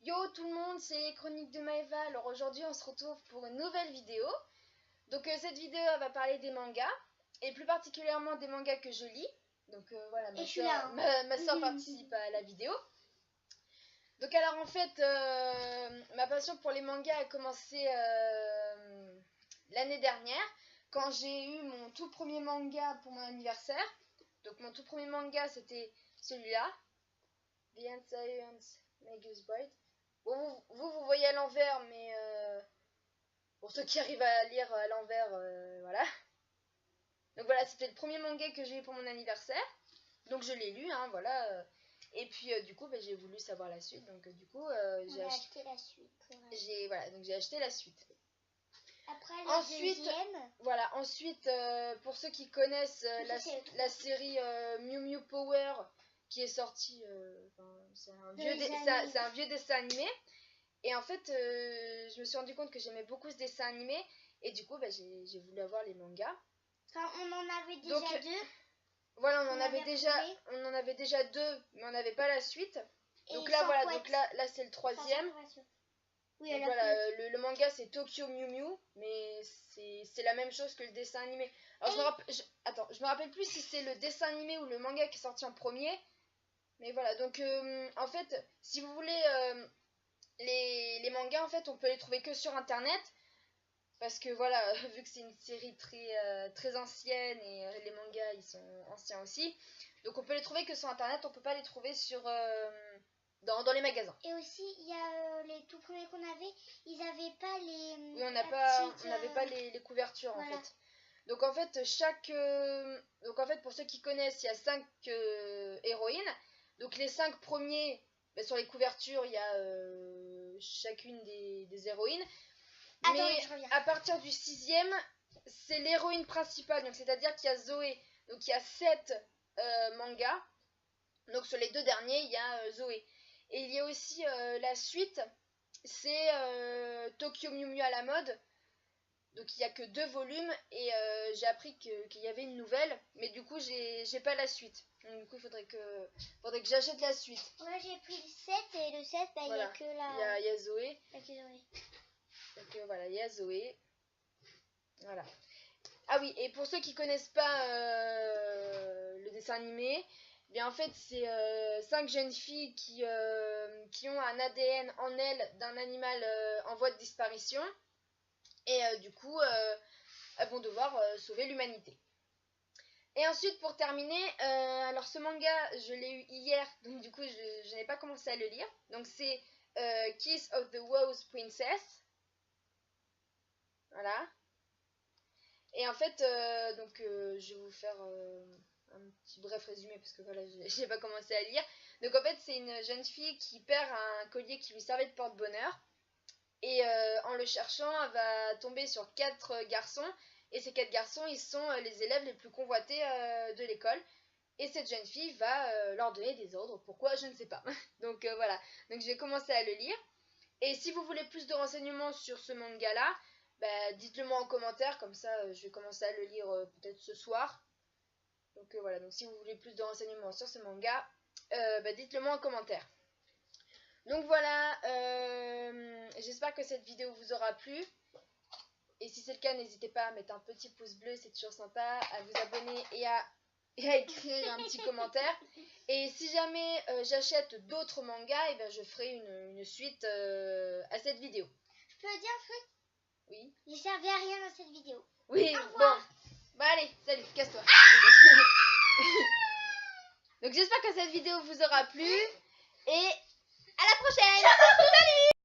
Yo tout le monde, c'est les Chroniques de Maëva. Alors aujourd'hui on se retrouve pour une nouvelle vidéo. Donc cette vidéo elle va parler des mangas, et plus particulièrement des mangas que je lis. Donc voilà, ma soeur participe à la vidéo. Donc alors en fait, ma passion pour les mangas a commencé l'année dernière, quand j'ai eu mon tout premier manga pour mon anniversaire. Donc mon tout premier manga c'était celui-là, The Science Make Us Bright. Bon, vous voyez à l'envers, mais pour ceux qui arrivent à lire à l'envers, voilà. Donc voilà, c'était le premier manga que j'ai eu pour mon anniversaire. Donc je l'ai lu, hein, voilà. Et puis du coup, j'ai voulu savoir la suite. Donc du coup, j'ai acheté la suite. J'ai acheté la suite. Après ensuite, voilà, ensuite, pour ceux qui connaissent la série Mew Mew Power, qui est sortie, c'est un vieux dessin animé. Et en fait, je me suis rendu compte que j'aimais beaucoup ce dessin animé. Et du coup, j'ai voulu avoir les mangas. Enfin, on en avait déjà deux. Voilà, on en avait déjà deux, mais on n'avait pas la suite. Et donc là, voilà, là c'est le troisième. Oui, donc voilà, le manga c'est Tokyo Mew Mew, mais c'est la même chose que le dessin animé. Alors je me rappelle plus si c'est le dessin animé ou le manga qui est sorti en premier. Mais voilà, donc en fait, si vous voulez les mangas, en fait, on peut les trouver que sur internet. Parce que voilà, vu que c'est une série très ancienne et les mangas ils sont anciens aussi. Donc on peut les trouver que sur internet, on peut pas les trouver dans les magasins. Et aussi, il y a les tout premiers qu'on avait, ils n'avaient pas les. Oui, on n'avait pas les couvertures, voilà. En fait. Donc en fait, pour ceux qui connaissent, il y a 5 héroïnes. Donc les 5 premiers, sur les couvertures, il y a chacune des héroïnes. Mais à partir du 6e, c'est l'héroïne principale. Donc c'est-à-dire qu'il y a Zoé. Donc il y a 7 mangas. Donc sur les 2 derniers, il y a Zoé. Et il y a aussi la suite, c'est Tokyo Mew Mew à la mode. Donc il n'y a que 2 volumes et j'ai appris qu'il y avait une nouvelle. Mais du coup, j'ai pas la suite. Donc du coup, il faudrait que j'achète la suite. Moi, j'ai pris le 7 et le 7, il n'y a que la... Il y a Zoé. Donc voilà, il y a Zoé. Voilà. Ah oui, et pour ceux qui connaissent pas le dessin animé, bien en fait c'est 5 jeunes filles qui ont un ADN en elles d'un animal en voie de disparition. Et du coup, elles vont devoir sauver l'humanité. Et ensuite, pour terminer, alors ce manga, je l'ai eu hier, donc du coup, je n'ai pas commencé à le lire. Donc c'est Kiss of the Rose Princess. Voilà. Et en fait, je vais vous faire un petit bref résumé parce que voilà, je n'ai pas commencé à lire. Donc en fait, c'est une jeune fille qui perd un collier qui lui servait de porte-bonheur. Et en le cherchant, elle va tomber sur 4 garçons. Et ces 4 garçons, ils sont les élèves les plus convoités de l'école. Et cette jeune fille va leur donner des ordres. Pourquoi, je ne sais pas. Donc voilà, donc je vais commencer à le lire. Et si vous voulez plus de renseignements sur ce manga-là, dites-le moi en commentaire, comme ça je vais commencer à le lire peut-être ce soir. Donc voilà, donc si vous voulez plus de renseignements sur ce manga, dites-le moi en commentaire. Donc voilà, j'espère que cette vidéo vous aura plu. Et si c'est le cas, n'hésitez pas à mettre un petit pouce bleu, c'est toujours sympa, à vous abonner et à écrire un petit commentaire. Et si jamais j'achète d'autres mangas, et je ferai une suite à cette vidéo. Je peux dire un truc? Oui. J'ai servi à rien dans cette vidéo. Oui, bon. Allez, salut, casse-toi. Donc j'espère que cette vidéo vous aura plu. Et à la prochaine. Salut.